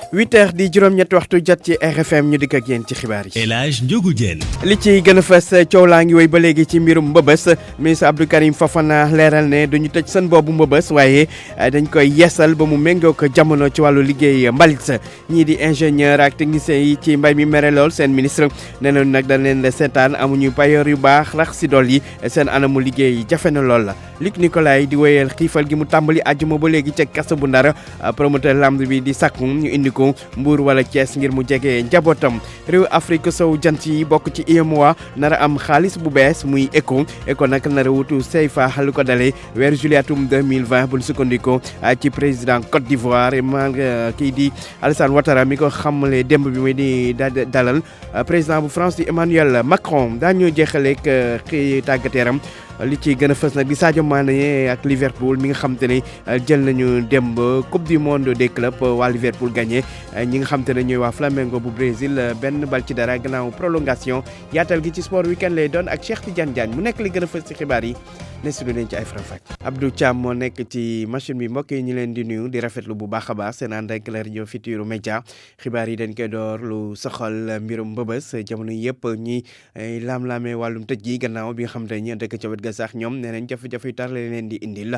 8h di juróom-ñetti waxtu jot ci RFM ñu dikk ak yéen ci xibaar yi. El Hadj Ndiogou Diène. li ci gën a fës coow laa ngi wéy ba léegi ci mbirum mbëbës ministre Abdou Karim Fofana leeral ne duñu tëj seen boobu mbëbës waaye dañ koy yeesal ba mu méngoo ko jamono ci wàllu liggéey mbalit ñii di ingénieur ak technicien yi ci mbay mi mere lool seen ministre nee nañu nag dañ leen seetaan amuñu payoor yu baax rax si dool yi seen anamu liggéey jafe na lool la Luc Nicolaï di wéyal xiifal gi mu tàmbali àjjuma ba léegi ca kaso bu Ndar promoteur lamb bi di sàkku ñu indi ko Mbour wala Thiès ngir mu jege njabootam réew Afrique sow jant yi bokk ci UEMOA nar a am xaalis bu bees muy ECO nag nar a wutu CFA lu ko dalee weeru juillet atum 2020 bu ñu sukkandikoo ci président Côte d'Ivoire kii di Alassane Ouattara mi ko xamale démb bi muy di dalal président bu France di Emmanuel Macron daañu jeexaleeg xëy tàggat yaram li ci gën a fës nag di Sadio Mané ak Liverpool mi nga xam te ne jël nañu démb coupe du monde des clubs waa Liverpool gagné ñi nga xam te ne ñooy waa Flamengo bu Brésil benn bal ci dara gannaaw prolongation yaatal gi ci sport weekend lay doon ak Cheikh Tidiane Diagne mu nekk li gën a fës ci xibaar yi ne si lu leen ci ay faram-fàcce. Abdou Thiam moo nekk ci machine bi mbokk yi ñu leen di nuyu di rafetlu bu baax a baax seen ànd ak rajo Futurs Médias xibaar yi dañ koy door lu soxal mbirum mbëbës jamono yëpp ñi laam-laamee wàllum tëj gi gannaaw bi nga xam te ne ñi dëkk ca wet ga sax ñoom nee nañ jafe-jafe yu tar la leen di indil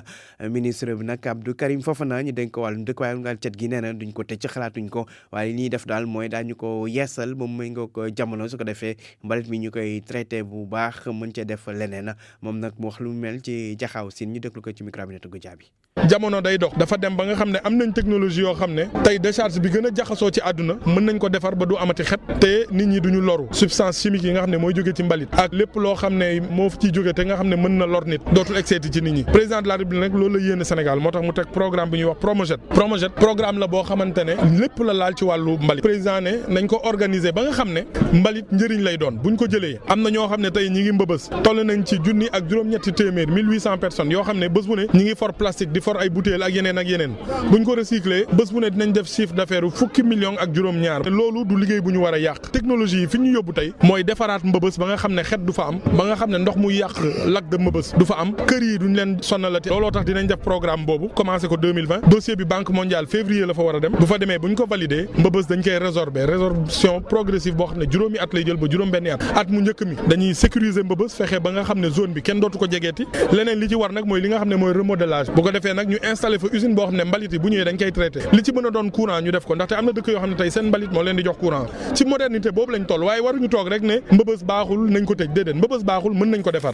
ministre bi nag Abdou Karim Fofana ñu dénk ko wàllum dëkk waaye ngal cet gi nee na duñ ko tëj xalaatuñ ko waaye li ñuy def daal mooy daañu ko yeesal ba mu méngoo ko jamono su ko defee mbalit mi ñu koy traité bu baax mën cee def leneen moom nag mu wax lu mel ci jaxaaw sin ñu déglu ko ci micro bi Neto Goudiaby. jamono day dox dafa dem ba nga xam ne am nañ technologie yoo xam ne tey décharge bi gën a jaxasoo ci àdduna mën nañ ko defar ba du amati xet te nit ñi duñu loru substance chimique yi nga xam ne mooy jóge ci mbalit ak lépp loo xam ne moo ciy jóge te nga xam ne mën na lor nit dootul egseeti ci nit ñi président de la République nag loolu la yéene Sénégal moo tax mu teg programme bi ñuy wax Promojet programme la boo xamante ne lépp la laal ci wàllu mbalit président ne nañ ko organiser ba nga xam ne mbalit njëriñ lay doon buñ ko jëlee am na ñoo xam ne tey ñi ngi mbëbës toll nañ ci junni ak juróom-ñetti téeméer 1800 personnes yoo xam ne bés bu ne ñi ngi for plastique di for ay bouteilles ak yeneen buñ ko recycler bés bu ne dinañ def chiffre d'affaires fukki millions ak juróom-ñaar loolu du liggéey bu ñu war a yàq technologie yi fi ñu yóbbu tey mooy defaraat mbëbës ba nga xam ne xet du fa am ba nga xam ne ndox muy yàq lac de mbëbës du fa am kër yi duñ leen sonnalati looloo tax dinañ def programme boobu commencé ko 2020 dossier bi banque mondiale février la fa war a dem bu fa demee buñ ko valider mbëbës dañ koy résorption progressive boo xam ne juróomi at lay jël ba juróom benni at mu njëkk mi dañuy sécuriser mbëbës fexe ba nga xam ne zone bi kenn dootu ko jegeeti leneen li ci war nag mooy li nga xam ne mooy remodelage bu ko defee nag ñu installé fa usine boo xam ne mbalit yi bu ñëwee dañ koy traité li ci mën a doon courant ñu def ko ndaxte am na dëkk yoo xam ne tey seen mbalit moo leen di jox courant ci modernité boobu lañ toll waaye waruñu toog rek ne mbëbës baaxul nañ ko tëj déedéet mbëbës baaxul mën nañ ko defar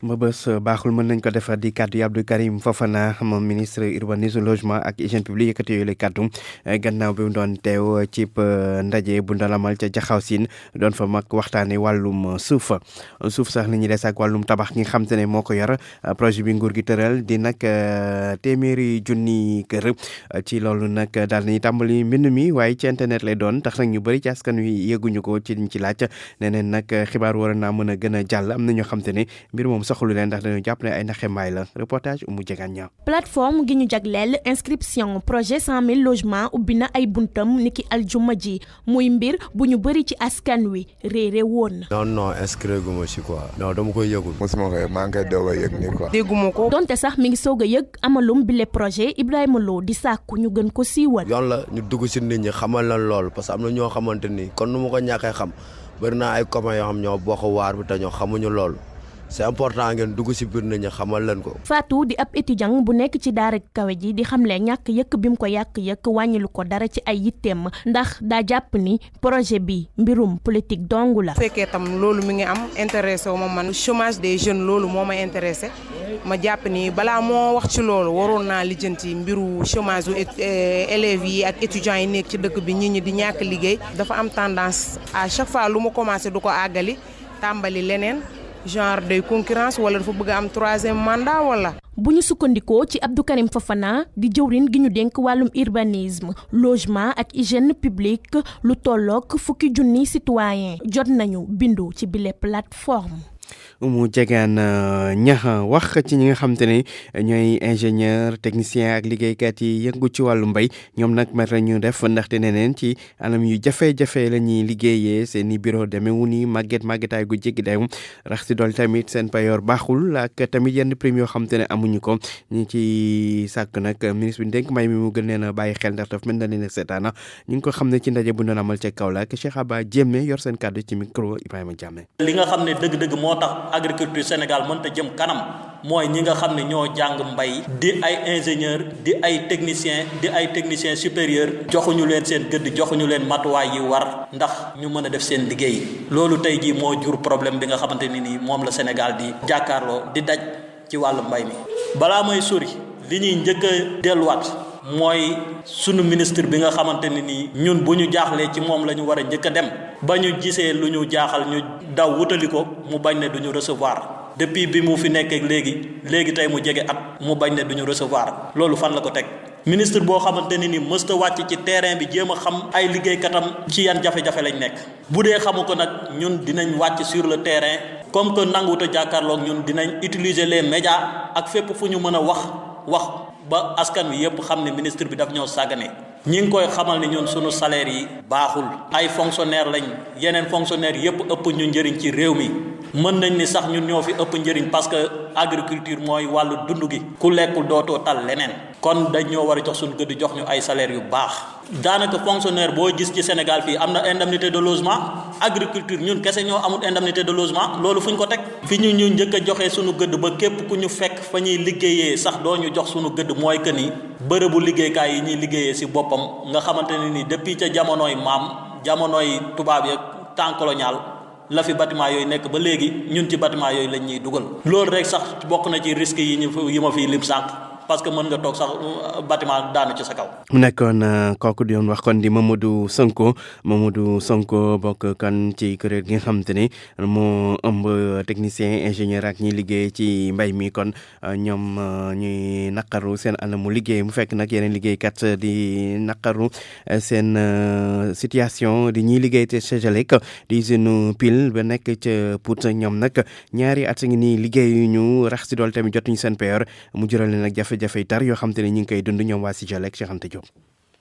mbëbës baaxul mën nañ ko defar di kàddu yi Abdou Karim Fofana moom ministre urbanisme logement ak hygiène publique yëkkati yooyu la kàddu gannaaw bi mu doon teew ci ndaje bu ndalamal ca Jaxaw Siin doon fa mag waxtaane wàllum suuf sax li ñuy des ak wàllum tabax gi nga xam te ne moo ko yor projet bi nguur gi tëral di nag téeméeri junni kër ci loolu nag daal nañu tàmbali mbind mi waaye ci internet lay doon tax nag ñu bëri ci askan wi yëguñu ko ci liñ ci laaj neneen nag xibaar war naa mën a gën a jàll am na ñoo xam te ne mbir moom soxlu leen ndax dañoo jàpp ne ay naxembaay la reportage Oumou Jegaan ñaaw plateforme gi ñu jagleel inscription projet 100 000 logements ubbi na ay buntam niki aljuma ji muy mbir bu ñu bëri ci askan wi réere woon. non inscrire gu ma ci quoi non dama koy yëgul. mosuma koy maa ngi koy doog a yëg nii quoi. dégguma ko donte sax mi ngi soog a yëg amalum bile projet Ibrahima Lo di sàkku ñu gën ko siiwal. yoon la ñu dugg ci nit ñi xamal lan lool parce que am na ñoo xamante ni kon nu ma ko ñàkkee xam bëri naa ay copains yoo xam ñoo bokk waar bi te ñoo xamuñu lool. c'est important ngeen dugg ci biir nañu xamal leen ko. Fatou di ab étudiant bu nekk ci daara kawe ji di xamle ñàkk yëkk bi mu ko yàq wàññilu ko dara ci ay yitteem ndax daa jàpp ni projet bi mbirum politique dong la. fekkee tam loolu mi ngi am intéressé wu ma man chômage des jeunes loolu moo ma intéressé ma jàpp ni balaa moo wax ci loolu waroon naa lijjanti mbiru chômage u élèves yi ak étudiants yi nekk ci dëkk bi nit ñi di ñàkk liggéey dafa am tendance à chaque fois lu ma commencé du ko àggali tàmbali leneen. genre de concurrence wala dafa bëgg a am 3e mandat wala. bu ñu sukkandikoo ci Abdou Karim Fofana di jëwrin gi ñu dénk wàllum urbanisme logement ak hygiène publique lu tollook 10 000 citoyens jot nañu bindu ci bile plateforme. mu jegaan ñax wax ci ñi nga xam te ne ñooy ingénieur technicien ak liggéeykat yi yëngu ci wàllu mbay ñoom nag mer ñu def ndaxte neneen ci anam yu jafe-jafe la ñuy liggéeyee seen i bureau demewu ni màggetaay gu jéggi dayum rax si dool tamit seen payoor baaxul ak tamit yenn prime yoo xam te ne amuñu ko ñu ci sàkk nag ministre bi dénk may mi mu gën leen a bàyyi xel ndax daf mel na leen seetaana ñu ngi ko xam ne ci ndaje bu doon amal ca Kaolack Cheikh Aba Diémé yor seen kàddu ci micro Ibrahima Diamé. li nga xam ne dëgg-dëgg moo tax agriculture Sénégal mënta jëm kanam mooy ñi nga xam ne ñoo jàng mbay di ay ingénieur di ay technicien supérieur joxuñu leen seen gëdd joxuñu leen matuwaay yi war ndax ñu mën a def seen liggéey loolu tey jii moo jur problème bi nga xamante ni nii moom la Sénégal di jàkkaarloo di daj ci wàllu mbay mi. balaa may sori li ñuy njëkk a delluwaat mooy sunu ministre bi nga xamante ne nii ñun bu ñu jaaxlee ci moom la ñu war a njëkk a dem ba ñu gisee lu ñu jaaxal ñu daw wutali ko mu bañ ne duñu recevoir depuis bi mu fi nekkee léegi tey mu jege at mu bañ ne duñu recevoir loolu fan la ko teg. ministre boo xamante ne ni mësta wàcc ci terrain bi jéem a xam ay liggéeykatam ci yan jafe-jafe lañ nekk bu dee xamu ko nag ñun dinañ wàcc sur le terrain comme que nanguwut a jàkkaarloog ñun dinañ utiliser les médias ak fépp fu ñu mën a wax ba askan wi yëpp xam ne ministre bi daf ñoo sàggane ñi ngi koy xamal ni ñun sunu salaire yi baaxul ay fonctionnaire lañ yeneen fonctionnaire yëpp ëpp ñu njëriñ ci réew mi mën nañ ni sax ñun ñoo fi ëpp njëriñ parce que agriculture mooy wàllu dund gi ku lekkul dootoo tal leneen kon dañ ñoo war a jox suñu gëdd jox ñu ay salaire yu baax daanaka fonctionnaire boo gis ci Sénégal fii am na indemnité de logement agriculture ñun kese ñoo amul indemnité de logement loolu fu ñu ko teg fi ñu njëkk a joxee suñu gëdd ba képp ku ñu fekk fa ñuy liggéeyee sax doo ñu jox suñu gëdd mooy que ni bërëbu liggéeykaay yi ñuy liggéeyee si boppam nga xamante ne ni depuis ca jamonoy tubaab yi temps colonial la fi bâtiment yooyu nekk ba léegi ñun ci bâtiment yooyu lañ ñuy dugal loolu rek sax bokk na ci risques yi ma fiy lim sànq parce que mën nga toog sax bâtiment daanu ci sa kaw. mu nekkoon kooku di doon wax kon di Mamadou Sonko bokk kan ci kuréel gi nga xam te ne moo ëmb technicien ingénieur ak ñi liggéey ci mbay mi kon ñoom ñuy naqaru seen anamu liggéey mu fekk nag yeneen liggéeykat di naqaru seen situation di ñiy liggéey te Séjélec di usine pile ba nekk ca Pout ñoom nag ñaari at ngi nii liggéey ñu rax si dool tamit jotuñu seen payoor mu jural leen nag jafe-jafe tar yoo xam te ne ñu ngi koy dund ñoom waa Séjélec Cheikh Anta Diop.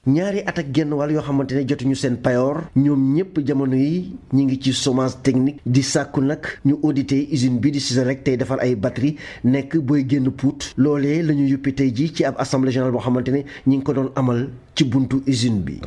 ñaari at ak genn wàll yoo xamante ne jotuñu seen payoor ñoom ñëpp jamono yi ñi ngi ci chômage technique di sàkku nag ñu audité usine bi di Séjélec tey defar ay batterie nekk booy génn Pout loolee la ñu yuppi tey ji ci ab assemblée générale boo xamante ne ñi ngi ko doon amal ci buntu usine bi.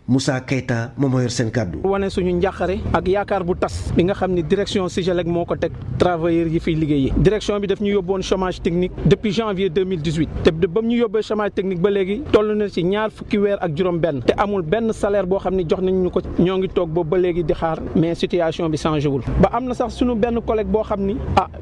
Moussa Keita moom moo yor seen kàddu. wane suñu njàqare ak yaakaar bu tas bi nga xam ni direction Séjélec moo ko teg travailleurs yi fiy liggéeyee direction bi daf ñu yóbboon chômage technique depuis janvier 2018 te ba mu ñu yóbbee chômage technique ba léegi toll na ci ñaar fukki weer ak juróom-benn te amul benn salaire boo xam ni jox nañ ñu ko ñoo ngi toog boobu ba léegi di xaar mais situation bi changé wul ba am na sax suñu benn collègue boo xam ni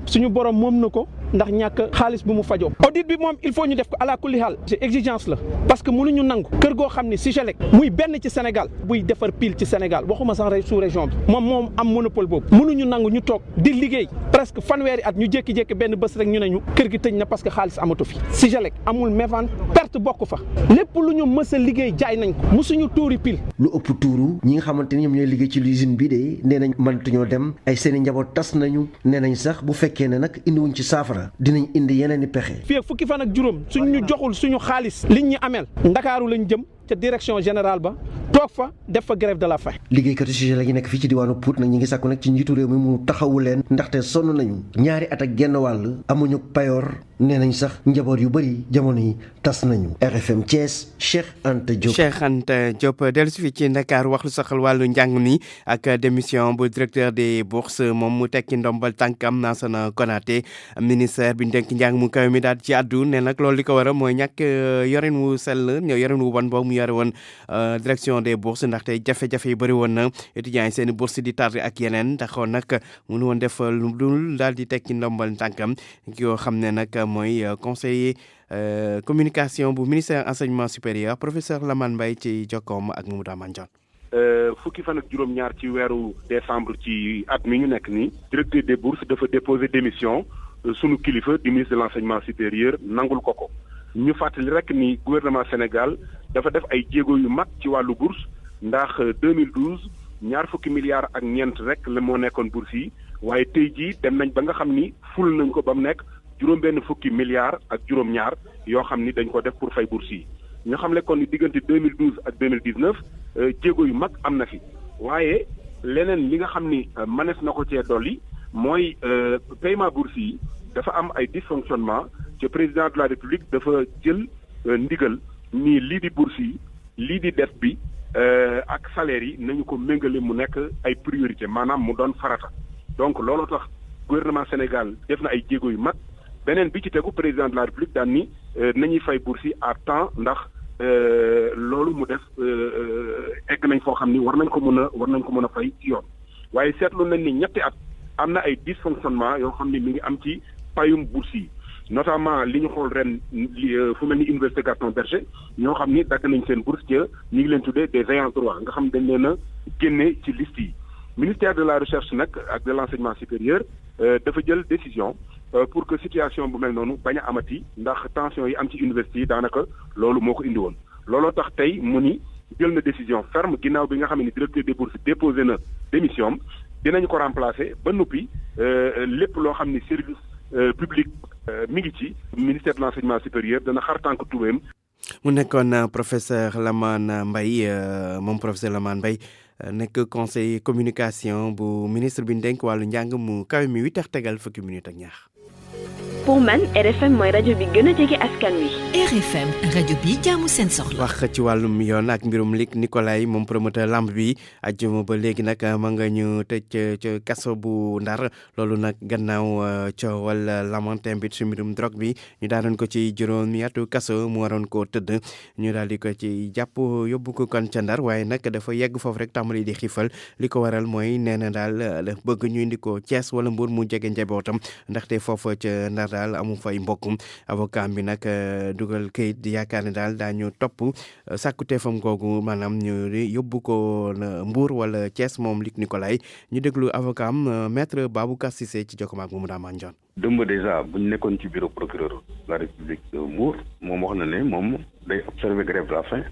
suñu borom moom na ko ndax ñàkk xaalis bu mu fajoo audit bi moom il faut ñu def ko ala kulli xaal exigence la parce que mënuñu nangu kër goo xam ni Séjélec muy benn ci Sénégal buy defar pile ci Sénégal waxuma sax rek sous région bi moom am monopole boobu mënuñu nangu ñu toog di liggéey presque fanweeri at ñu jékki-jékki benn bés rek ñu ne ñu kër gi tëj na parce que xaalis amatu fi Séjélec amul mévente perte bokk fa lépp lu ñu mës a liggéey jaay nañ ko mosuñu tuuri pile. lu ëpp tuuru ñi nga xamante ni ñoom ñooy liggéey ci usine bi de nee nañ mënatuñoo dem ay seen i njaboot tas nañu nee nañ sax bu fekkee ne nag indiwuñ ci saafara dinañ indi yeneen i pexe. fii ak fukki fan ak juróom suñ ñu joxul suñu xaalis liñ ñu ameel Ndakaaru lañ jëm ca direction générale ba toog fa def fa grève de la faim. liggéeykatu Séjélec yi nekk fii ci diwaanu Pout nag ñi ngi sàkku nag ci njiitu réew mi mu taxawu leen ndaxte sonn nañu ñaari at ak genn wàll amuñu payoor nee nañ sax njaboot yu bëri jamono yi tas nañu. RFM Thiès Cheikh Anta Diop. Cheikh Anta Diop dellu si fii ci Dakar wax lu saxal wàllu njàng mi ak démission bu directeur des bourses moom mu tekki ndombal tànkam Lansana Konaté ministère bi dénk njàng mu kaw mi daal ci àddu ne nag loolu li ko waral mooy ñàkk yorin wu sell yorin wu bon boobu mu yore woon direction des bourses ndaxte jafe-jafe yi bëri woon na étudiants yi seen bourse di tardé ak yeneen taxoon nag mënu woon def lu dul daal di tekki ndombal tànkam yoo xam ne nag mooy conseiller communication bu ministère enseignement supérieur professeur Lamane Mbaye ci jokkoom ak Mamadou Mandione. fukki fan ak juróom-ñaar ci weeru décembre ci at mi ñu nekk nii directeur des bourses dafa déposer démission sunu kilifa di ministre de l'enseignement supérieur nangul ko ko ñu fàttali rek ni gouvernement Sénégal dafa def ay jéego yu mag ci wàllu bourse ndax 2012 ñaar fukki milliards ak ñeent rek la moo nekkoon bourse yi waaye tey jii dem nañ ba nga xam ni ful nañ ko ba mu nekk juróom-benn fukki milliards ak juróom-ñaar yoo xam ni dañ ko def pour fay bourse yi ñu xam le kon ni diggante 2012 ak 2019 jéego yu mag am na fi waaye leneen li nga xam ni mënees na ko cee dolli mooy paiement bourse yi dafa am ay dysfonctionnement ci président de la république dafa jël ndigal nii lii di bourse yi lii di dette bi ak salaire yi nañu ko méngale mu nekk ay priorité maanaam mu doon farata donc looloo tax gouvernement Sénégal def na ay jéego yu mag beneen bi ci tegu président de la république daan ni nañuy fay bourse yi à temps ndax loolu mu def egg nañ foo xam ni war nañ ko mën a fay ci yoon waaye seetlu nañ ni ñetti at am na ay dysfonctionnement yoo xam ni mi ngi am ci payum bourse yi notamment li ñu xool ren fu mel ni université Gaston Berger ñoo xam ni dagg nañ seen bourse ñu ngi leen tuddee des ayants droit nga xam ne dañ leen a génne ci liste yi ministère de la recherche nag ak de l'enseignement supérieur dafa jël décision pour que situation bu mel noonu bañ a amati ndax tension yi am ci université yi daanaka loolu moo ko indi woon looloo tax tey mu ni jël na décision ferme ginnaaw bi nga xam ne directeur des bourses déposé na démission dinañ ko remplacer ba noppi lépp loo xam ni service public mi ngi ci ministère de l'enseignement supérieur dana xar tànk tubéem. mu nekkoon professeur Lamane Mbaye moom professeur Lamane Mbaye nekk conseil communication bu ministre bi dénk wàllu njàng mu kawe mi 8h tegal fukki minute ak ñaar. pour man RFM mooy rajo bi gën a jege askan wi. RFM rajo bi jaamu seen soxla. wax ci wàllum yoon ak mbirum Luc Nicolaï moom promoteur lamb bi ajjuma ba léegi nag ma nga ñu tëj ca kaso bu Ndar loolu nag gannaaw coowal Lamantin bi ci mbirum drogue bi ñu daanoon ko ci juróomi atu kaso mu waroon koo tëdd ñu daal di ko ci jàpp yóbbu ko kon ca Ndar waaye nag dafa yegg foofu rek tàmbali di xiifal li ko waral mooy nee na daal bëgg ñu indi ko Thiès wala Mbour mu jege njabootam ndaxte foofu ca Ndar daal amu fay mbokkum avocat bi nag dugal kayit di yaakaar ne daal daañu topp sàkkuteefam googu maanaam ñu yóbbu ko Mbour wala Thiès moom Luc Nicolaï ñu déglu avocat am maître Baboucar Cissé ci jokkoom ak Mamadou Amane Dione. dëmb déjà bu ñu nekkoon ci bureau procureur de la République de Mbour moom wax na ne moom day observer grève de la faim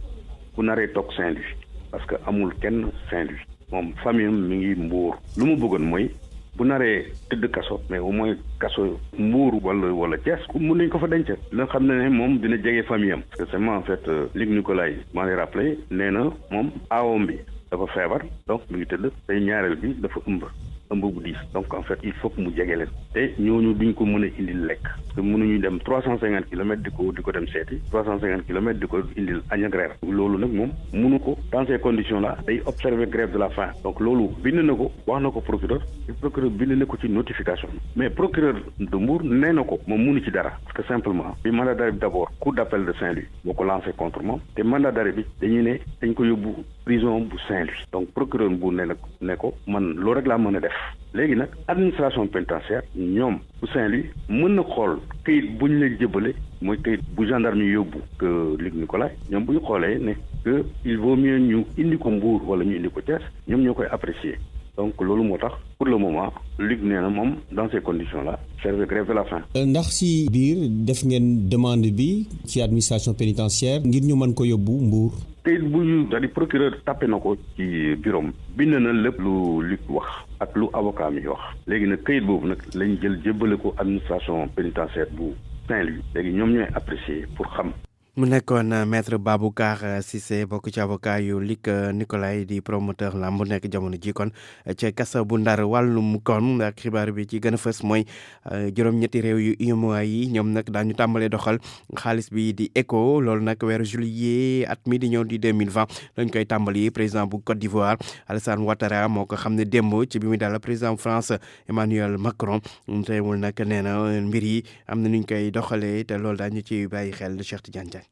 bu naree toog Saint-Louis parce que amul kenn Saint-Louis moom famille mi ngi Mbour lu mu bëggoon mooy. bu naree tëdd kaso mais au moins kaso Mbour wala Thiès mun nañ ko fa denc la xam ne moom dina jege famille am parce que c'est en fait Luc Nicolaï maa ngi rappelé nee na moom aawam bi dafa feebar donc mi ngi tëdd tey ñaareel bi dafa ëmb bu diis donc en fait il faut que mu jege leen te ñooñu duñ ko mën a indil lekk te mënuñu dem 350 kilomètres di ko dem seeti 350 kilomètres di ko indil añ ak reer loolu nag moom mënu ko dans ces conditions là day observer grève de la faim donc loolu bind na ko wax na ko procureur te procureur bind na ko ci notification mais procureur de Mbour nee na ko moom mënu ci dara parce que simplement bi mandat d'arrêt bi d'abord cour d'appel de Saint-Louis boo ko lancé contre moom te mandat d'arrêt bi dañuy ne dañ ko yóbbu prison bu Saint-Louis donc procureur Mbour ne ko man loolu rek laa mën a def léegi nag administration pénitentiaire ñoom bu Saint-Louis mën na xool këyit bu ñu leen jëbale mooy këyit bu gendarme yi yóbbu que Luc Nicolaï ñoom bu ñu xoolee ne que il vaut mieux ñu indi ko Mbour wala ñu indi ko Thiès ñoom ñoo koy apprécier donc loolu moo tax pour le moment Luc nee na moom dans ces conditions là serve grève de la faim. ndax si biir def ngeen demande bi ci administration pénitentiaire ngir ñu mën ko yóbbu Mbour. këyit bu ñu c'est-à-dire procureur tapé na ko ci bureau bind na lépp lu Luc wax ak lu avocat mi wax léegi nag këyit boobu nag lañ jël jébbale ko administration pénitentiaire bu Saint-Louis léegi ñoom ñooy apprécier pour xam. mu nekkoon maître Baboucar Cissé bokk ci avocat yu Luc Nicolaï di promoteur lamb nekk jamono ji kon ca kaso bu Ndar wàllum kon ak xibaar bi ci gën a fës mooy juróom-ñetti réew yu UEMOA yi ñoom nag daañu tàmbalee doxal xaalis bi di ECO loolu nag weeru juillet at mi di ñëw di 2020 lañ koy tàmbali président bu Côte d'Ivoire Alassane Ouattara moo ko xam ne démb ci bi muy daal président France Emmanuel Macron teewul nag nee na mbir yi am na nuñ koy doxalee te loolu daañu ci bàyyi xel Cheikh Tidiane Diagne.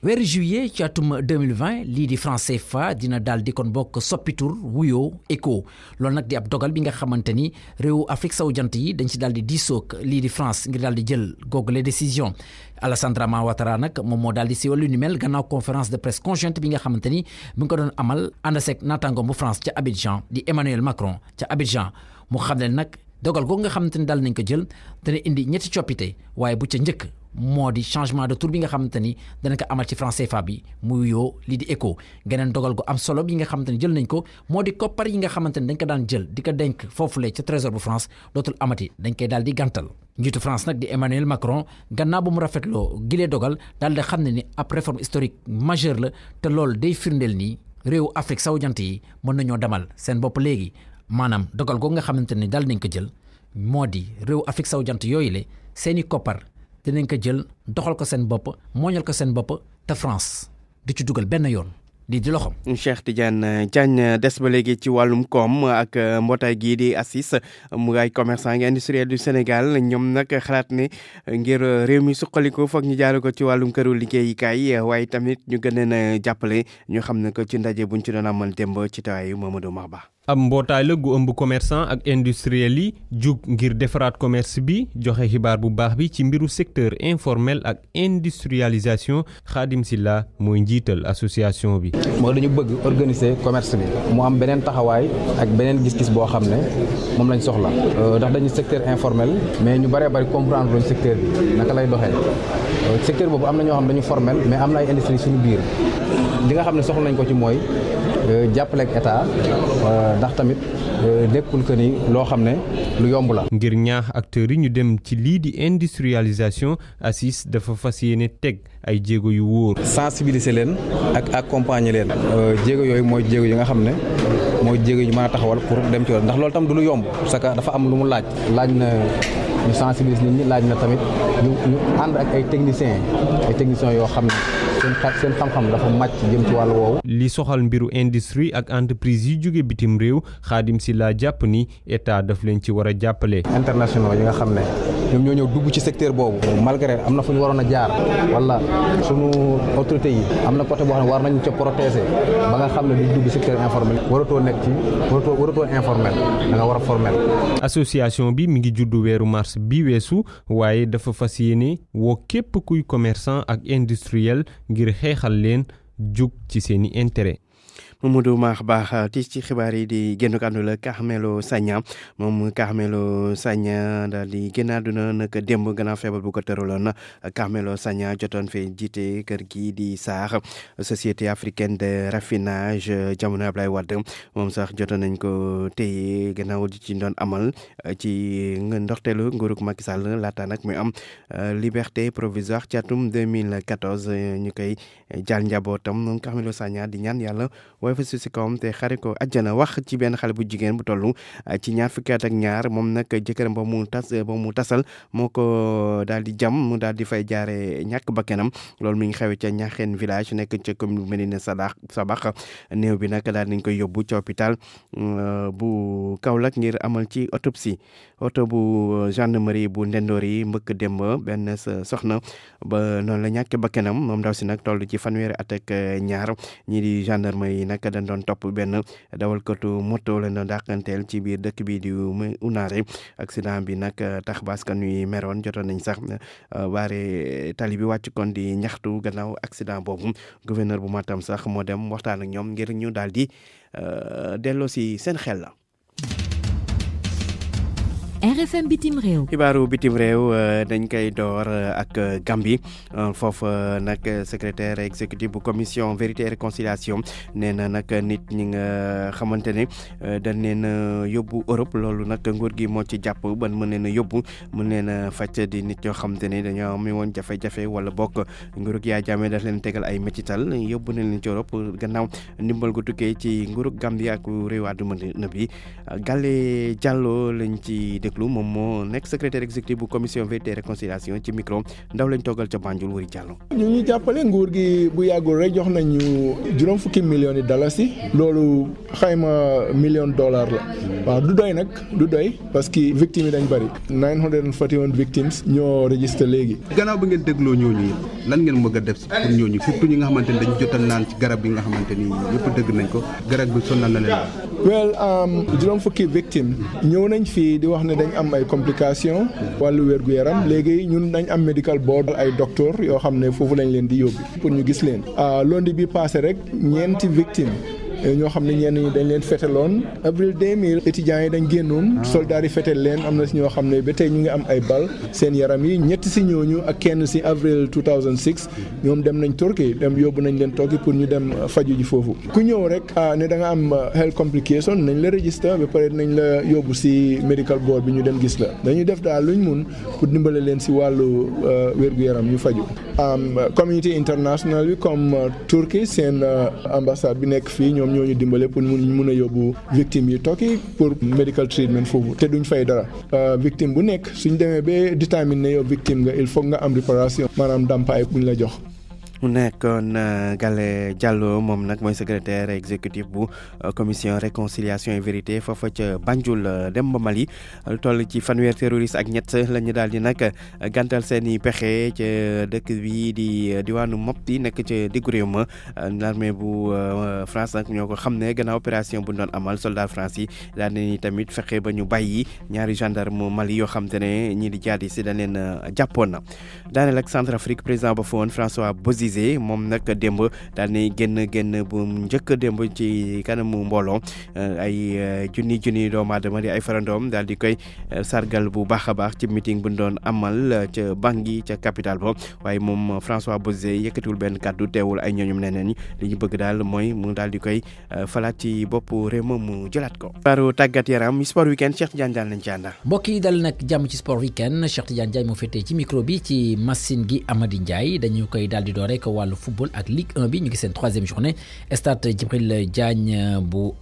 weeru juillet ci atum 2020 lii di franc CFA dina daal di kon bokk soppitur wuyoo ECO loolu nag di ab dogal bi nga xamante ni réewu Afrique sowu jant yi dañ ci daal di diisoog lii di France ngir daal di jël googule décision Alassane Ouattara nag moom moo daal di siiwal lu ni mel gannaaw conférence de presse conjointe bi nga xamante ni mu ngi ko doon amal ànd seeg naataangoom bu France ca Abidjan di Emmanuel Macron ca Abidjan mu xam ne nag dogal googu nga xamante ni daal nañ ko jël dana indi ñetti coppite waaye bu ca njëkk moo di changement de tour bi nga xamante ni dana ko amal ci franc CFA bi muy yoo lii di ECO geneen dogal gu am solo bi nga xamante ni jël nañ ko moo di koppar yi nga xamante ni dañ ko daan jël di ko denc foofule ca trésor bu France dootul amati dañ koy daal di gàntal njiitu France nag di Emmanuel Macron gannaaw ba mu rafetloo gilee dogal daal di xam ne ni ab réforme historique majeure la te loolu day firndeel nii réew Afrique sowu jant yi mën nañoo demal seen bopp léegi maanaam dogal googu nga xamante ni daal nañ ko jël moo di réew Afrique sowu jant yooyu le seeni koppar dinañ ko jël doxal ko seen bopp mooñal ko seen bopp te France du ci dugal benn yoon di loxom. Cheikh Tidiane Diagne des ba léegi ci wàllum koom ak mbootaay gii di ACIS mu ay commerçant ngi industriel du Sénégal ñoom nag xalaat ne ngir réew mi suqaliku foog ñu jaare ko ci wàllum këru liggéeyukaay waaye tamit ñu gën leen a jàppale ñu xam ne ko ci ndaje buñ ci doon amal démb ci tawaayu Mamadou Mahba. ab mbootaay la gu ëmb commerçant ak industriel yi jug ngir defaraat commerce bi joxe xibaar bu baax bi ci mbiru secteur informel ak industrialisation Khadim Silla mooy njiital association bi. mooy dañu bëgg organiser commerce bi mu am beneen taxawaay ak beneen gis-gis boo xam ne moom lañ soxla ndax dañu secteur informel mais ñu bëree bëri comprendre luñ secteur bi naka lay doxee secteur boobu am na ñoo xam dañu formel mais am na ay industrie suñu biir li nga xam ne soxla nañ ko ci mooy jàppale ak état ndax tamit nekkul que ni loo xam ne lu yomb la. ngir ñaax acteurs yi ñu dem ci lii di industrialisation ACIS dafa fas yéene teg ay jéego yu wóor. sensibiliser leen ak accompagner leen. jéego yooyu mooy jéego yi nga xam ne mooy jéego yu mën a taxawal pour dem ci loolu ndax loolu tam du lu yomb parce que dafa am lu mu laaj na ñu sensibiliser nit ñi laaj na tamit ñu ànd ak ay techniciens yoo xam ne seen xam-xam dafa màcc jëm ci wàllu woowu. li soxal mbiru industrie ak entreprise yi jóge bitim réew Khadim Silla jàpp ni état daf leen ci war a jàppale. internationaux yi nga xam ne ñoom ñoo ñëw dugg ci secteur boobu malgré am na fu ñu waroon a jaar wala sunu autorité yi am na côté boo xam ne war nañu ca protéger ba nga xam ne duñ dugg secteur informel waratoo nekk ci waratoo informel da nga war a formel. association bi mi ngi juddu weeru mars bi weesu waaye dafa fas yéene woo képp kuy commerçant ak industriel ngir xeexal leen jug ci seeni intérêt. Mamadou Mahba tiis ci xibaar yi di génn kàddu la Carmelo Sagna moom Carmelo Sagna daal di génn àdduna nag démb gannaaw feebar bu ko tëraloon Carmelo Sagna jotoon fee jiite kër gi di SAR société africaine de raffinage jamono Ablaye Wade moom sax jotoon nañ ko téye gannaaw di ci doon amal ci ndorteelu nguurug Macky Sall laata nag muy am liberté provisoire ci atum 2014 ñu koy jaal njabootam moom Carmelo Sagna di ñaan yàlla waaye fa si kawam te xare ko àjjana wax ci benn xale bu jigéen bu toll ci ñaar fukki at ak ñaar moom nag jëkkëram ba mu tasal moo ko daal di jam mu daal di fay jaare ñàkk bakkanam loolu mi ngi xew ca Ñaxeen village nekk ca commune Médina Sabax néew bi nag daal nañ koy yóbbu ci hôpital bu Kaolack ngir amal ci autopsie oto bu gendarmerie bu Ndendoor yi mbëkk démb benn soxna ba noonu la ñàkk bakkanam moom ndaw si nag toll ci fanweeri at ak ñaar ñii di gendarme yi nag dañ doon topp benn dawalkatu moto la doon dàqanteel ci biir dëkk bi di Unaare accident bi nag tax ba askan wi meroon jotoon nañ sax baare tali bi wàcc kon di ñaxtu gannaaw accident boobu gouverneur bu Matam sax moo dem waxtaan ak ñoom ngir ñu daal di delloo si seen xel la. RFM bitim réew. xibaaru bitim réew dañ koy door ak Gambie foofu nag secrétaire exécutif bu commission vérité et réconciliation nee na nag nit ñi nga xamante ne dañ leen a yóbbu Europe loolu nag nguur gi moo ci jàpp ban mën leen a yóbbu mën leen a fàcc di nit ñoo xamante ne dañoo am woon jafe-jafe wala bokk nguurug Yaya Jammeh daf leen tegal ay métital yóbbu nañ leen ci Europe gannaaw ndimbal gu tukkee ci nguurug Gambie ak réew àdduna bi Gale Diallo lañ ci moom moo nekk secrétaire exécutif bu commission vérité et réconciliation ci micro ndaw lañ toogal ca Banjul Wuri Diallo. ñu jàppale nguur gi bu yàggul rek jox nañu juróom fukki millions yi dalasi loolu xayma $1,000,000 la waaw du doy nag du doy parce que victimes yi dañ bëri 941 victimes ñoo registré léegi. gannaaw bi ngeen dégloo ñooñu lan ngeen bëgg a def si pour ñooñu surtout ñi nga xamante ni dañu jotal naan ci garab yi nga xamante ni yëpp dëgg nañ ko garab bi sonal na leen. well juróom fukki victimes ñëw nañ fii di wax ne dañ am ay complications wàllu wér-gu-yaram léegi ñun dañ am medical board ay docteur yoo xam ne foofu lañ leen di yóbbu pour ñu gis leen lundi bi passé rek ñeenti victimes ñoo xam ne ñenn ñi dañ leen feteloon avril 2000 étudiants yi dañ génnoon soldats yi fetel leen am na si ñoo xam ne ba tey ñu ngi am ay bal seen yaram yi ñetti si ñooñu ak kenn si avril 2006 ñoom dem nañ Turquie dem yóbbu nañ leen Turquie pour ñu dem faju ji foofu ku ñëw rek ne da nga am health complication nañ la register ba pare nañ la yóbbu si medical board bi ñu dem gis la dañuy def daal luñ mun pour dimbale leen si wàllu wér-gu-yaram ñu faju communauté internationale bi comme Turquie seen ambassade bi nekk fii ñoom ñoo ñu dimbale pour mun a yóbbu victime yi Turquie pour medical treatment foofu te duñ fay dara victime bu nekk suñ demee ba déterminer ne yow victime nga il faut nga am réparation maanaam ndàmpaay buñ la jox. mu nekkoon Gale Diallo moom nag mooy secrétaire exécutif bu commission réconciliation et vérité foofa ca Banjul dem ba Mali toll ci fanweer terroriste ak ñett la ñu daal di nag gàntal seen i pexe ca dëkk bi di diwaanu Mopti nekk ca diggu réew ma l'armée bu France nag ñoo ko xam ne gannaaw opération bu doon amal soldat France yi daal nañu tamit fexe ba ñu bàyyi ñaari gendarme Mali yoo xam te ne ñii di jaadi si dañ leen jàppoon na daaneel ak Centrafrique président ba fa woon François Bozizé moom nag démb daal di génn bu njëkk démb ci kanamu mbooloo ay junni doomu aadama di ay farandoom daal di koy sargal bu baax a baax ci meeting bu ñu doon amal ca Bangui ca capitale ba waaye moom François Bozizé yëkkatiwul benn kàddu teewul ay ñooñum neneen ñi li ñu bëgg daal mooy mu daal di koy falaat ci bopp réew ma mu jëlaat ko. xibaaru tàggat yaram sport weekend Cheikh Tidiane Diagne lañ ci àndal. mbokk yi dal nag jàmm ci sport weekend Cheikh Tidiane Diagne moo féetee ci micro bi ci machine gi Amady Ndiaye dañu koy daal di door rek wàllu football ak Ligue 1 bi ñu ngi seen 3e journée stade Djibril Diagne bu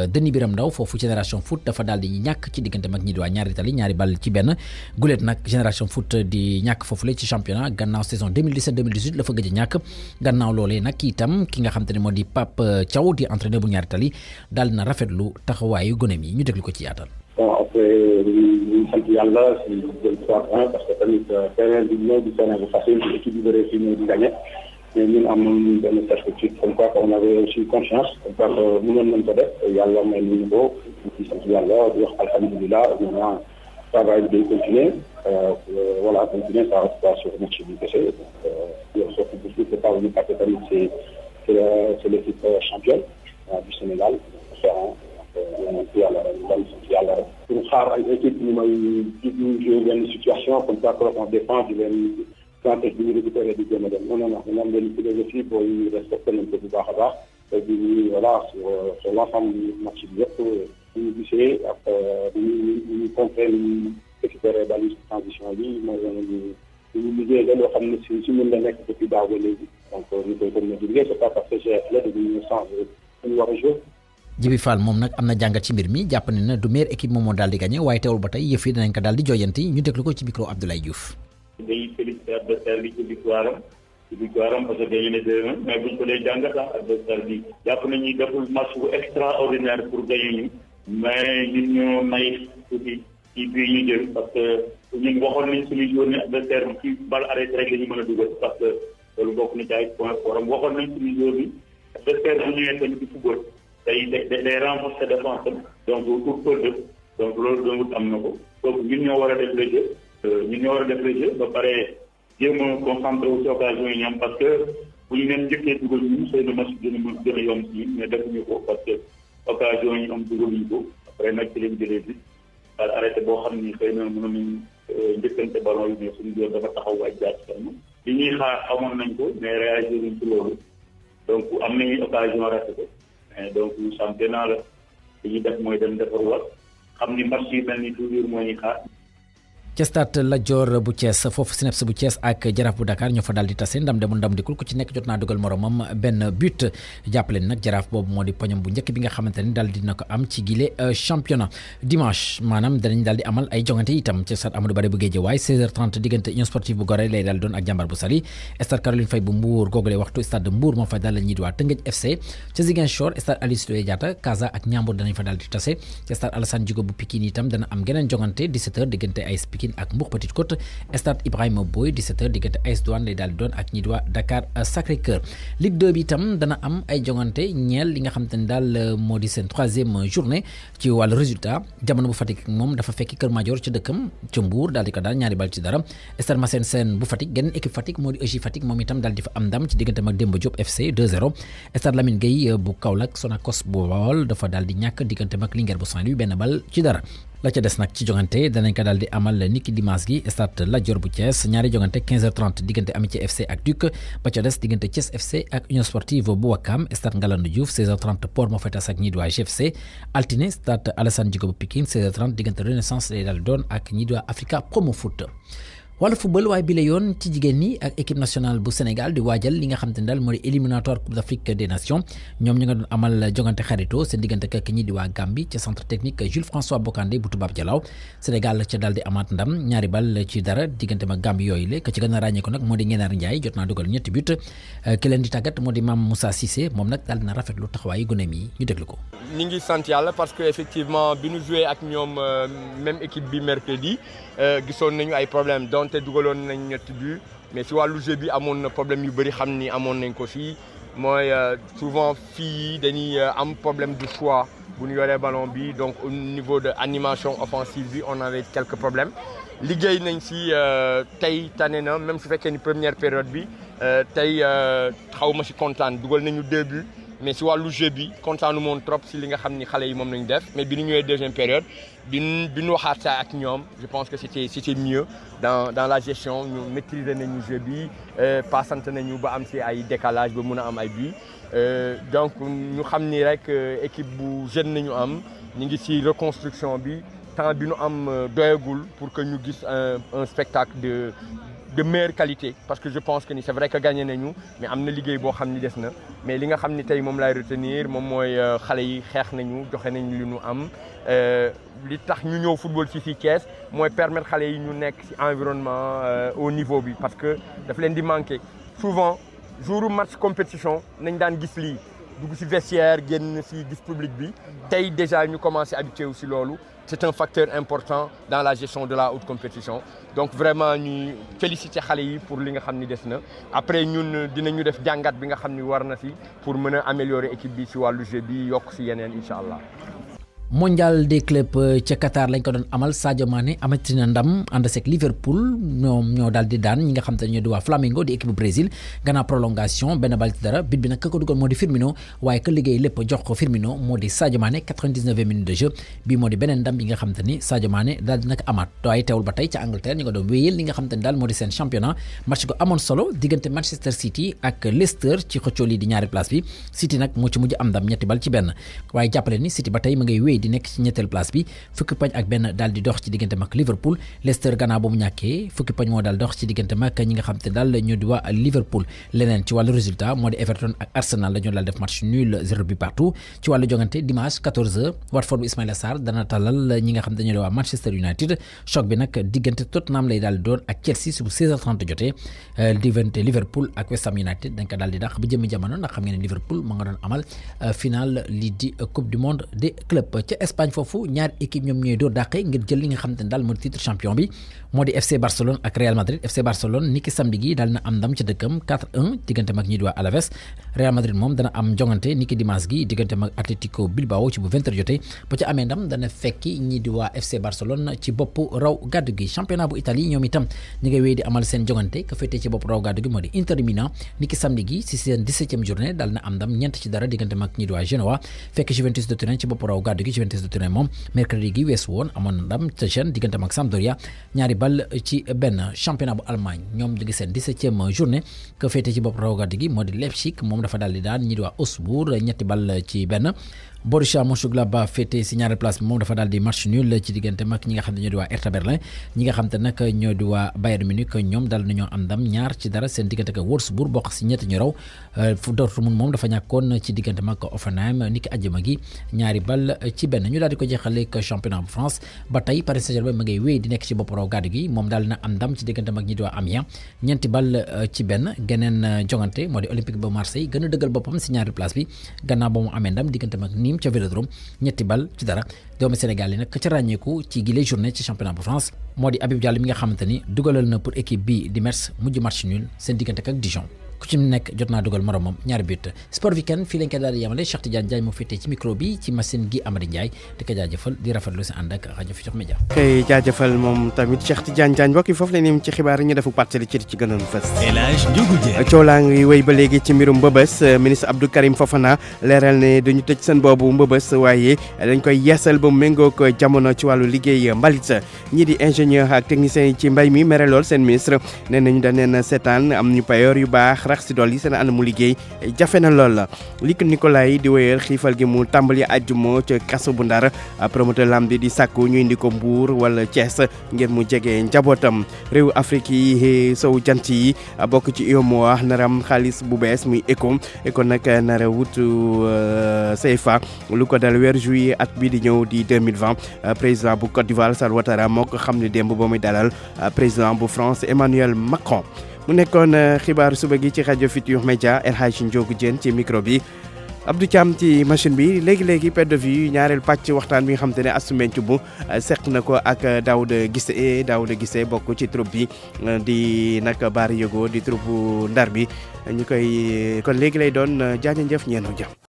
Denis Biram Ndaw foofu génération foot dafa daal di ñàkk ci diggante mag ñi di waa ñaari tali ñaari ball ci benn guléet nag génération foot di ñàkk foofu la ci championnat gannaaw saison 2017-2018 la fa gëj a ñàkk gannaaw loolee nag itam ki nga xam te ne moo di Pape Thiaw di entraîneur bu ñaari tali daal na rafetlu taxawaayu gonem yi ñu déglu ko ci yaatal. bon après ñu sant yàlla si jël 3-1 parce que tamit terrain bi ñëw di terrain bu facile bi équipe bi bëre fii ñëw di gagné mais ñun amoon benn certitude comme quoi on avait aussi confiance comme quoi mënoon nañ ko def yàlla may ñu ko di sant yàlla di wax alhamdulilah maintenant travail bi day continuer voilà continuer ça reste pas sur match bi kese donc surtout bu c'est pas ñu parce que tamit c'est l'équipe championne du Sénégal yàlla rek pour xaar ay équipe ñu may ñu jouer benn situation comme ça on défend di leen santé bi ñu récupéré di gën a dem non ñu am benn philosophie booy respecté nañ ko bu baax a baax et puis voilà sur l'ensemble du match bi yëpp ñu gisee ak ñu compré ñu récupéré bali transition bi mooy ñu liggéey da loo xam ne si ñun la nekk depuis daaw ba léegi donc ñu koy continuer di liggéey c'est pas parce que j'ai la dañu changé ñu war a jouer. Djibi Fall moom nag am na jàngat ci mbir mi jàpp ne na du meilleure équipe moom moo daal di gagné waaye teewul ba tey yëf yi dinañ ko daal di jooyanti ñu déglu ko ci micro Abdoulaye Diouf. day félicité adversaire bi ci victoire am parce que dañu ne 2-1 mais buñ ko dee jàngat adversaire bi jàpp nañu deful match bu extraordinaire pour gagner ñu mais ñun ñoo may tuuti ci bii ñu jël parce que ñun waxoon nañ suñu joueur ne adversaire bi ci balle arrêté rek la ñu mën a dugal parce que loolu bokk na ci ay point fort am waxoon nañ suñu joueur bi adversaire bu ñëwee tamit di football day renforcer défense donc pour peu de donc loolu doonut am na ko donc ñun ñoo war a def le jeu ñun ñoo war a def le jeu ba pare jéem a concentré wu ci occasion yi ñoom parce que bu ñu leen njëkkee dugal ñu xëy na match gën a yomb si mais defuñu ko parce que occasion yi am dugaluñu ko après nag ci leen jëlee bi daal arrêté boo xam ni xëy na mën nañu njëkkante ballon yi mais suñu joueur dafa taxaw waaj jaar ci kanam li ñuy xaar xamoon nañ ko mais réagir nañ ci loolu donc am nañu occasion raté ko donc championnat la li ñuy def mooy dem defarwaat xam ni match yi mel ni toujours moo ñuy xaar. ca stade Lat Dior bu Thiès foofu SNEIPS bu Thiès ak Jaraaf bu Dakar ñoo fa daal di tase ndam demul ndam dikul ku ci nekk jot naa dugal moromam benn but jàppale nag Jaraaf boobu moo di poñam bu njëkk bi nga xamante ni daal dina ko am ci gile championnat dimanche maanaam danañ daal di amal ay jongante itam ca stade Amadou Barry bu Guédiawaye 16h30 diggante Union Sportive bu Gorée lay daal doon ak Jàmbaar bu Saly stade Caroline Faye bu Mbour googule waxtu stade de Mbour moo fa daal la ñuy di waa Teungueth FC ca Ziguinchor stade Aline Sitoé Diatta Casa ak Ndiambour danañ fa daal di tase ca stade Alassane Djigo bu Pikine itam dana am geneen jongante 17h diggante AS Pikine Pikine ak Mbour Petite Côte. Stade Ibrahima Boye 17h diggante AS Douanes lay daal di doon ak ñi di waa Dakar Sacré-Cœur. Ligue 2 bi itam dana am ay jongante ñeel li nga xam te ne daal moo di seen 3e journée ci wàllu résultat. Jamono bu Fatick moom dafa fekki Kër Madior ci dëkkam ca Mbour daal di ko daal ñaari bal ci dara. Stade Massène Sène bu Fatick geneen équipe Fatick moo di EJ Fatick moom itam daal di fa am ndam ci diggante ak Demba Diop FC 2-0. Stade Lamine Gueye bu Kaolack Sonacos bu Bawol dafa daal di ñàkk diggante ak Linguère bu Saint-Louis benn bal ci dara. la ca des nag ci jongante danañ ko daal di amal niki dimanche gi stade Lat Dior bu Thiès ñaari jongante 15h30 diggante Amitié FC ak Duc ba ca des diggante Thiès FC ak Union Sportive bu Wakam stade Ngalandou Diouf 16h30 Port moo fay tas ak ñi di waa GFC altine stade Alassane Djigo bu Pikine 16h30 diggante Renaissance lay daal di doon ak ñi di waa Africa Promo Foot. wàllu football waaye bi la yoon ci jigéen ñi ak équipe nationale bu Sénégal di waajal li nga xam te ne daal moo di éliminatoire Coupe d'Afrique des Nations ñoom ñu nga doon amal jongante xarito seen diggante ak ñi di waa Gambie ca centre technique Jules François Bocandé bu Toubab Dialaw Sénégal ca daal di amaat ndam ñaari bal ci dara diggante ma Gambie yooyu la ka ci gën a ràññee ko nag moo di Ngenaar Ndiaye jot naa dugal ñetti but ki leen di tàggat moo di Mame Moussa Cissé moom nag daal dina rafetlu taxawaayu gone mi ñu déglu ko. ñi ngi sant yàlla parce que effectivement bi ñu joué ak ñoom même équipe bi mercredi gisoon nañu ay problème donte dugaloon nañ ñetti but mais si wàllu jeu bi amoon na problème yu bëri xam ni amoon nañ ko fii mooy souvent fii yi dañuy am problème de choix bu ñu yoree ballon bi donc au niveau de animation offensive bi on avait quelques problèmes liggéey nañ si tey tane na même su fekkee ni première période bi tey xaw ma si kontaan dugal nañu 2 buts mais si wàllu jeu bi kontaanu moon trop si li nga xam ni xale yi moom nañu def mais bi ñu ñëwee deuxième période bi ñu waxaat saa ak ñoom je pense que c'était mieux dans la gestion ñu maîtriser nañu jeu bi passante nañu ba am si ay décalage ba mun a am ay buts donc ñu xam ni rek équipe bu jeune nañu am ñu ngi si reconstruction bi temps bi ñu am doyagul pour que ñu gis un spectacle de meilleure qualité parce que je pense que ni c'est vrai que gagné nañu mais am na liggéey boo xam ni des na mais li nga xam ni tey moom laay retenir moom mooy xale yi xeex nañu joxe nañu li ñu am li tax ñu ñëw football ci fii Thiès mooy permettre xale yi ñu nekk ci environnement au niveau bi parce que daf leen di manquer souvent jouru match compétition nañ daan gis lii dugg ci vestiaire génn ci gis public bi tey déjà ñu commencé habitué wu ci loolu c'est un facteur important dans la gestion de la haute compétition donc vraiment ñuy féliciter xale yi pour li nga xam ni des na après ñun dinañu def jàngat bi nga xam ni war na ci pour mën a améliorer équipe bi ci wàllu jeu bi yokk ci yeneen incha allah. mondial des clubs ca Qatar lañ ko doon amal Sadio Mané amati na ndam ànd seeg Liverpool ñoom ñoo daal di daan ñi nga xam te ne ñoo di waa Flamengo di équipe bu Brésil gannaaw prolongation benn bal ci dara bit bi nag ka ko dugal moo di Firmino waaye ka liggéey lépp jox ko Firmino moo di Sadio Mané 99e minute de jeu bii moo di beneen ndam bi nga xam te ni Sadio Mané daal di nag amaat waaye teewul ba tey ca Angleterre ñu nga doon wéyal li nga xam te ni daal moo di seen championnat match ko amoon solo diggante Manchester City ak Leicester ci xëccoo lii di ñaari place bi City nag moo ci mujj am ndam ñetti bal ci benn waaye jàppale ni City ba tey ma ngay wéy di nekk ci ñetteel place bi fukki poñ ak benn daal di dox ci diggante mag Liverpool Leicester gannaaw ba mu ñàkkee fukki poñ moo daal dox ci diggante mag ñi nga xam te daal ñoo di waa Liverpool leneen ci wàllu résultat moo di Everton ak Arsenal dañoo daal def match nul 0 but partout ci wàllu jongante dimanche 14h Watford bu Ismaïla Sarr dana talal ñi nga xam te ñoo di waa Manchester United choc bi nag diggante Tottenham lay daal di doon ak Chelsea su 16h30 jotee diggante Liverpool ak West Ham United dañ ko daal di dàq ba jëmmi jamono ndax xam ngeen ne Liverpool ma nga doon amal final lii di Coupe du monde des clubs ca Espagne foofu ñaari équipe ñoom ñooy door dàqe ngir jël li nga xam te ne daal moo di titre champion bi moo di FC Barcelone ak Real Madrid FC Barcelone niki samedi gi daal na am ndam ca dëkkam 4-1 diggante mag ñi di waa Alaves Real Madrid moom dana am jongante niki dimanche gi diggante mag Atlético Bilbao ci bu 20h jotee ba ca amee ndam dana fekki ñi di waa FC Barcelone ci bopp raw gàddu gi championnat bu Italie ñoom itam ñi ngay wéy di amal seen jongante ka féetee ci bopp raw gàddu gi moo di Inter Milan niki samedi gi ci seen 17e journée daal na am ndam ñeent ci dara diggante mag ñi di waa Genoa fekk Juventus de Turin ci bopp raw gàddu gi Juventus de Turin moom mercredi gi weesu woon amoon na ndam ca Gênes diggante mag Sampdoria ñaari bal ci benn championnat bu Allemagne ñoom ñu ngi seen 17e journée ka féete ci bopp raw gàddu gi moo di Leipzig moom dafa daal di daan ñi di waa Augsbourg ñetti bal ci benn Borussia Mönchengladbach féete si ñaari place bi moom dafa daal di match nul ci diggante mag ñi nga xam ne ñoo di waa Hertha Berlin ñi nga xam te nag ñoo di waa Bayern Munich ñoom daal nañoo am ndam ñaar ci dara seen diggante ak Wolfsburg bokk si ñetti ñu raw Dortmund moom dafa ñàkkoon ci diggante mag Hoffenheim niki àjjuma gi ñaari bal ci benn ñu daal di ko jeexale ak championnat bu France ba tey Paris Saint-Germain ma ngay wéy di nekk ci bopp raw gàddu gi moom daal na am ndam ci diggante mag ñi di waa Amiens ñeenti bal ci benn geneen jongante moo di Olympique ba Marseille gën a dëggal boppam si ñaari place bi gannaaw ba mu amee ndam diggante mag Nîmes ca Vélodrome 3-0 doomu Sénégal yi nag ca ràññeeku ci gile journée ci championnat bu France moo di Habib Diallo mi nga xamante ni dugalal na pour équipe bi di Metz mujj match nul seen diggante ak Dijon ku ci nekk jot naa dugal moromam ñaari but sport weekend fii lañ koy daal di yemale Cheikh Tidiane Diagne moo féetee ci micro bi ci machine gi Amady Ndiaye di ko jaajëfal di rafetlu si ànd ak rajo Futurs Médias. kay jaajëfal moom tamit Cheikh Tidiane Diagne mbokk yi foofu la ñu ci xibaar yi ñu defu pàttali ci gënoon fës. El Hadj Ndiogou Dieng. coow laa ngi wéy ba léegi ci mbirum Mbëbës ministre Abdou Karim Fofana leeral ne dañu tëj seen boobu Mbëbës waaye dañ koy yeesal ba mu méngoog jamono ci wàllu liggéey mbalit ñii di ingénieur ak technicien yi ci mbay mi mere lool seen ministre nee nañu da neen seetaan am ñu payoor yu baax rax si dool yi seen mu liggéey jafe na lool la Luc Nicolaï di wéyal xiifal gi mu tàmbali àjjuma ca kaso bu Ndar promoteur lamb bi di sàkku ñu indi ko Mbuur wala Thiès ngir mu jege njabootam réew Afrique yi sow jant yi bokk ci UEMOA naram xaalis bu bees muy ECO nag nara wutu CFA lu ko dal weer juillet at bii di ñëw di 2020 président bu Côte d'Ivoire Alassane Ouattara moo ko xam ne démb ba muy dalal président bu France Emmanuel Macron mu nekkoon xibaaru suba gi ci rajo Futurs Médias El Hadj Ndiogou Dieng ci micro bi Abdou Thiam ci machine bi léegi perte de vue ñaareel pàcc waxtaan bi nga xam te ne Astou Mbène bu seq na ko ak Daouda Guissé bokk ci troupe bi di nag Baari Yogo di troupe Ndar bi ñu koy kon léegi lay doon jaajëf ñeenu jàmm